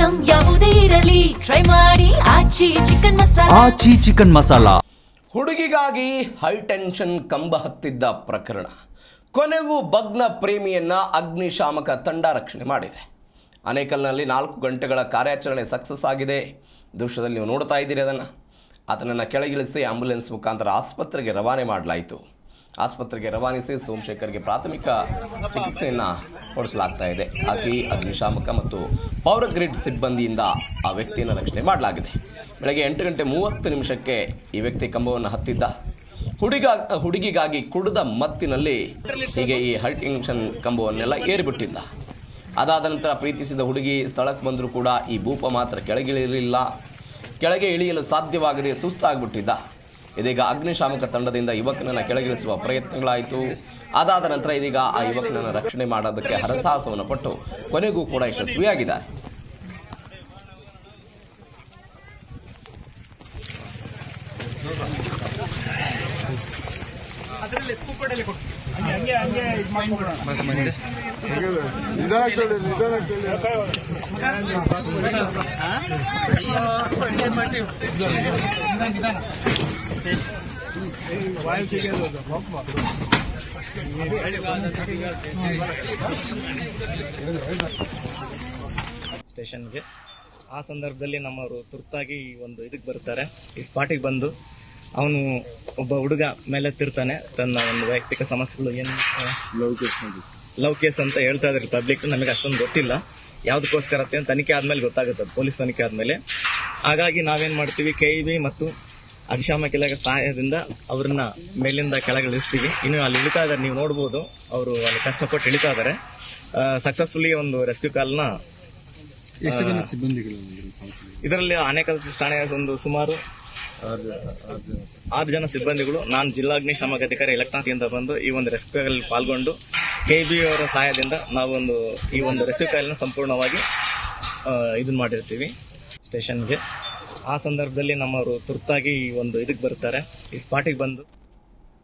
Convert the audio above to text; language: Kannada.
ಐಟಂ ಯಾವುದೇ ಇರಲಿ ಟ್ರೈ ಮಾಡಿ ಆಚಿ ಚಿಕನ್ ಮಸಾಲಾ. ಹುಡುಗಿಗಾಗಿ ಹೈ ಟೆನ್ಷನ್ ಕಂಬ ಹತ್ತಿದ್ದ ಪ್ರಕರಣ ಕೊನೆಗೂ ಭಗ್ನ ಪ್ರೇಮಿಯನ್ನ ಅಗ್ನಿಶಾಮಕ ತಂಡ ರಕ್ಷಣೆ ಮಾಡಿದೆ. ಆನೇಕಲ್ನಲ್ಲಿ 4 ಗಂಟೆಗಳ ಕಾರ್ಯಾಚರಣೆ ಸಕ್ಸಸ್ ಆಗಿದೆ. ದೃಶ್ಯದಲ್ಲಿ ನೀವು ನೋಡ್ತಾ ಇದ್ದೀರಿ. ಆತನನ್ನು ಕೆಳಗಿಳಿಸಿ ಆಂಬ್ಯುಲೆನ್ಸ್ ಮುಖಾಂತರ ಆಸ್ಪತ್ರೆಗೆ ರವಾನೆ ಮಾಡಲಾಯಿತು. ಆಸ್ಪತ್ರೆಗೆ ರವಾನಿಸಿ ಸೋಮಶೇಖರ್ಗೆ ಪ್ರಾಥಮಿಕ ಚಿಕಿತ್ಸೆಯನ್ನು ಕೊಡಿಸಲಾಗ್ತಾ ಇದೆ. ಅಗ್ನಿಶಾಮಕ ಮತ್ತು ಪವರ್ ಗ್ರಿಡ್ ಸಿಬ್ಬಂದಿಯಿಂದ ಆ ವ್ಯಕ್ತಿಯನ್ನು ರಕ್ಷಣೆ ಮಾಡಲಾಗಿದೆ. ಬೆಳಗ್ಗೆ 8:30 ಈ ವ್ಯಕ್ತಿ ಕಂಬವನ್ನು ಹತ್ತಿದ್ದ. ಹುಡುಗಿಗಾಗಿ ಕುಡಿದ ಮತ್ತಿನಲ್ಲಿ ಹೀಗೆ ಈ ಹೈ ಟೆನ್ಷನ್ ಕಂಬವನ್ನೆಲ್ಲ ಏರಿಬಿಟ್ಟಿದ್ದ. ಅದಾದ ನಂತರ ಪ್ರೀತಿಸಿದ ಹುಡುಗಿ ಸ್ಥಳಕ್ಕೆ ಬಂದರೂ ಕೂಡ ಈ ಭೂಪ ಮಾತ್ರ ಕೆಳಗೆ ಇಳಿಯಲು ಸಾಧ್ಯವಾಗದೆ ಸುಸ್ತಾಗ್ಬಿಟ್ಟಿದ್ದ. ಇದೀಗ ಅಗ್ನಿಶಾಮಕ ತಂಡದಿಂದ ಯುವಕನನ್ನು ಕೆಳಗಿಳಿಸುವ ಪ್ರಯತ್ನಗಳಾಯಿತು. ಅದಾದ ನಂತರ ಇದೀಗ ಆ ಯುವಕನನ್ನು ರಕ್ಷಣೆ ಮಾಡೋದಕ್ಕೆ ಹರಸಾಹಸವನ್ನು ಪಟ್ಟು ಕೊನೆಗೂ ಕೂಡ ಯಶಸ್ವಿಯಾಗಿದ್ದಾರೆ. ಸ್ಟೇಷನ್ಗೆ ಆ ಸಂದರ್ಭದಲ್ಲಿ ನಮ್ಮವರು ತುರ್ತಾಗಿ ಒಂದು ಇದಕ್ಕೆ ಬರ್ತಾರೆ. ಈ ಸ್ಪಾಟಿಗೆ ಬಂದು ಅವನು ಒಬ್ಬ ಹುಡುಗ ಮೇಲೆತ್ತಿರ್ತಾನೆ. ತನ್ನ ಒಂದು ವೈಯಕ್ತಿಕ ಸಮಸ್ಯೆಗಳು ಏನು ಲವ್ ಕೇಸ್ ಅಂತ ಹೇಳ್ತಾ ಇದ್ದಾರೆ ಪಬ್ಲಿಕ್. ನಮಗೆ ಅಷ್ಟೊಂದು ಗೊತ್ತಿಲ್ಲ ಯಾವ್ದಕ್ಕೋಸ್ಕರ ಅಂತ ತನಿಖೆ ಆದ್ಮೇಲೆ ಗೊತ್ತಾಗುತ್ತೆ, ಪೊಲೀಸ್ ತನಿಖೆ ಆದ್ಮೇಲೆ. ಹಾಗಾಗಿ ನಾವೇನ್ ಮಾಡ್ತೀವಿ, KEB ಮತ್ತು ಅಗ್ನಿಶಾಮಕ ಇಲಾಖೆ ಸಹಾಯದಿಂದ ಅವ್ರನ್ನ ಮೇಲಿಂದ ಕೆಳಗಿಳಿಸ್ತೀವಿ. ಇನ್ನು ಅಲ್ಲಿ ಇಳಿತಾ ಇದ್ದಾರೆ, ನೀವು ನೋಡ್ಬೋದು. ಅವರು ಅಲ್ಲಿ ಕಷ್ಟಪಟ್ಟು ಇಳಿತಾ ಇದ್ದಾರೆ. ಸಕ್ಸಸ್ಫುಲಿ ಒಂದು ರೆಸ್ಕ್ಯೂ ಕಾಲ್ನ ಇದರಲ್ಲಿ ಆನೇಕಲ್ ಠಾಣೆಯ ಒಂದು ಸುಮಾರು 6 ಜನ ಸಿಬ್ಬಂದಿಗಳು, ನಾನು ಜಿಲ್ಲಾ ಅಗ್ನಿಶಾಮಕ ಅಧಿಕಾರಿ ಎಲೆಕ್ಟ್ರಾನಿಕ್ ಬಂದು ಈ ಒಂದು ರೆಸ್ಕ್ಯೂ ಕಾಲ್ ಪಾಲ್ಗೊಂಡು KEB ಅವರ ಸಹಾಯದಿಂದ ನಾವು ಈ ಒಂದು ರೆಸ್ಕ್ಯೂ ಕಾಲ್ನ ಸಂಪೂರ್ಣವಾಗಿ ಇದನ್ನ ಮಾಡಿರ್ತೀವಿ ಸ್ಟೇಷನ್ಗೆ. ಆ ಸಂದರ್ಭದಲ್ಲಿ ನಮ್ಮವರು ತುರ್ತಾಗಿ ಒಂದು ಇದಕ್ಕೆ ಬರ್ತಾರೆ. ಈ ಸ್ಪಾಟಿಗೆ ಬಂದು